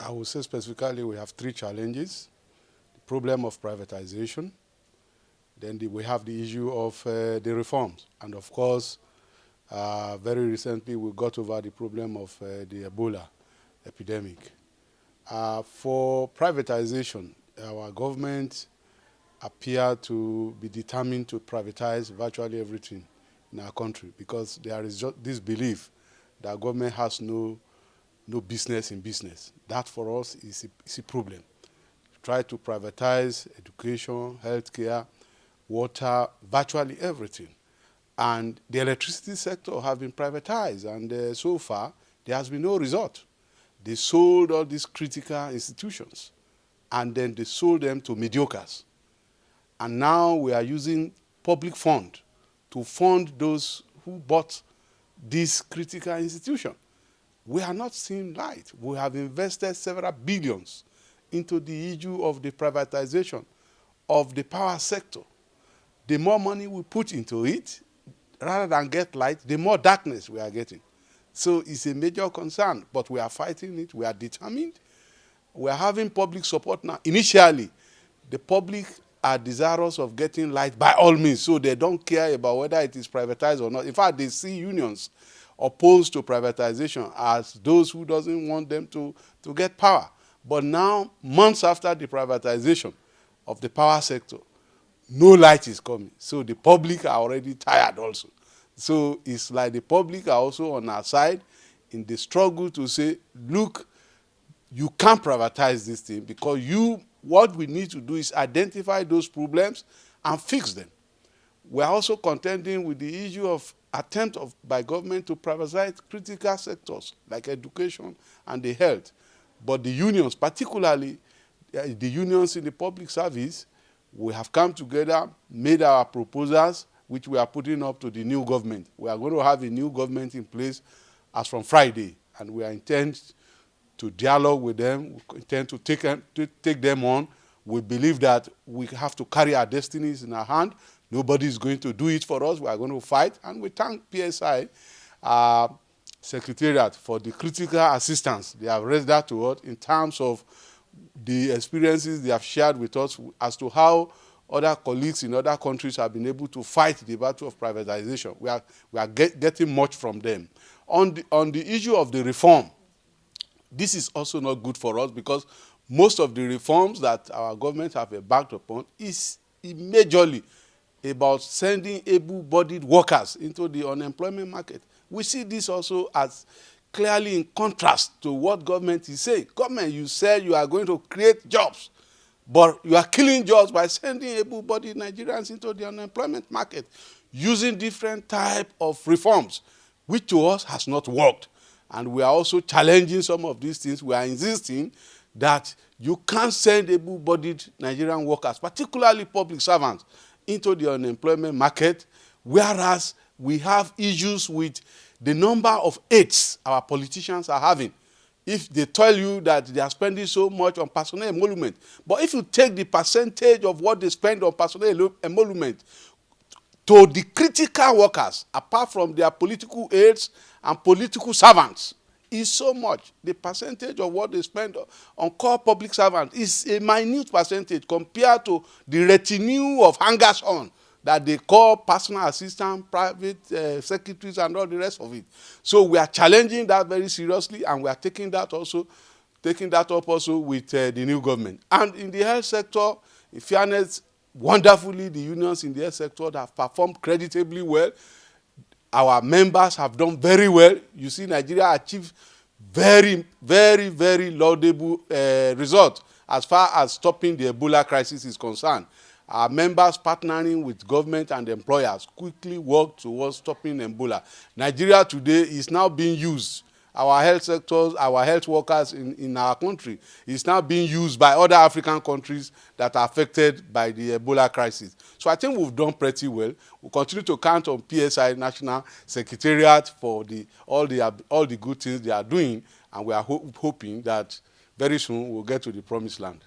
I would say specifically we have three challenges. The problem of privatization, then we have the issue of the reforms, and of course, very recently we got over the problem of the Ebola epidemic. For privatization, our government appear to be determined to privatize virtually everything in our country because there is just this belief that government has no business in business. That for us is a problem. Try to privatize education, healthcare, water, virtually everything. And the electricity sector have been privatized, and so far there has been no result. They sold all these critical institutions, and then they sold them to mediocres. And now we are using public fund to fund those who bought this critical institution. We are not seeing light. We have invested several billions into the issue of the privatization of the power sector. The more money we put into it, rather than get light, the more darkness we are getting. So it's a major concern, but we are fighting it. We are determined. We are having public support now. Initially, the public are desirous of getting light by all means, so they don't care about whether it is privatized or not. In fact, they see unions opposed to privatization as those who doesn't want them to get power. But now, months after the privatization of the power sector, no light is coming. So the public are already tired also. So it's like the public are also on our side in the struggle to say, look, you can't privatize this thing because what we need to do is identify those problems and fix them. We are also contending with the issue of attempt by government to privatize critical sectors like education and the health. But the unions, particularly the unions in the public service, we have come together, made our proposals, which we are putting up to the new government. We are going to have a new government in place as from Friday, and we are intent to dialogue with them, we intend to take them on. We believe that we have to carry our destinies in our hand. Nobody is going to do it for us. We are going to fight, and we thank PSI Secretariat for the critical assistance they have raised that to us in terms of the experiences they have shared with us as to how other colleagues in other countries have been able to fight the battle of privatization. We are getting much from them. On the issue of the reform, this is also not good for us because most of the reforms that our government have embarked upon is majorly about sending able-bodied workers into the unemployment market. We see this also as clearly in contrast to what government is saying. Government, you said you are going to create jobs, but you are killing jobs by sending able-bodied Nigerians into the unemployment market using different type of reforms, which to us has not worked. And we are also challenging some of these things. We are insisting that you can't send able-bodied Nigerian workers, particularly public servants, into the unemployment market, whereas we have issues with the number of aids our politicians are having. If they tell you that they are spending so much on personnel emolument, but if you take the percentage of what they spend on personnel emolument to the critical workers, apart from their political aides and political servants, is so much. The percentage of what they spend on core public servants is a minute percentage compared to the retinue of hangers-on that they call personal assistants, private secretaries, and all the rest of it. So we are challenging that very seriously, and we are taking that up also with the new government. And in the health sector, in fairness, wonderfully, the unions in the health sector have performed creditably well. Our members have done very well. You see, Nigeria achieved very, very, very laudable result as far as stopping the Ebola crisis is concerned. Our members partnering with government and employers quickly worked towards stopping Ebola. Nigeria today is now being used. Our health sectors, our health workers in our country is now being used by other African countries that are affected by the Ebola crisis. So I think we've done pretty well. We'll continue to count on PSI National Secretariat for all the good things they are doing, and we are hoping that very soon we'll get to the promised land.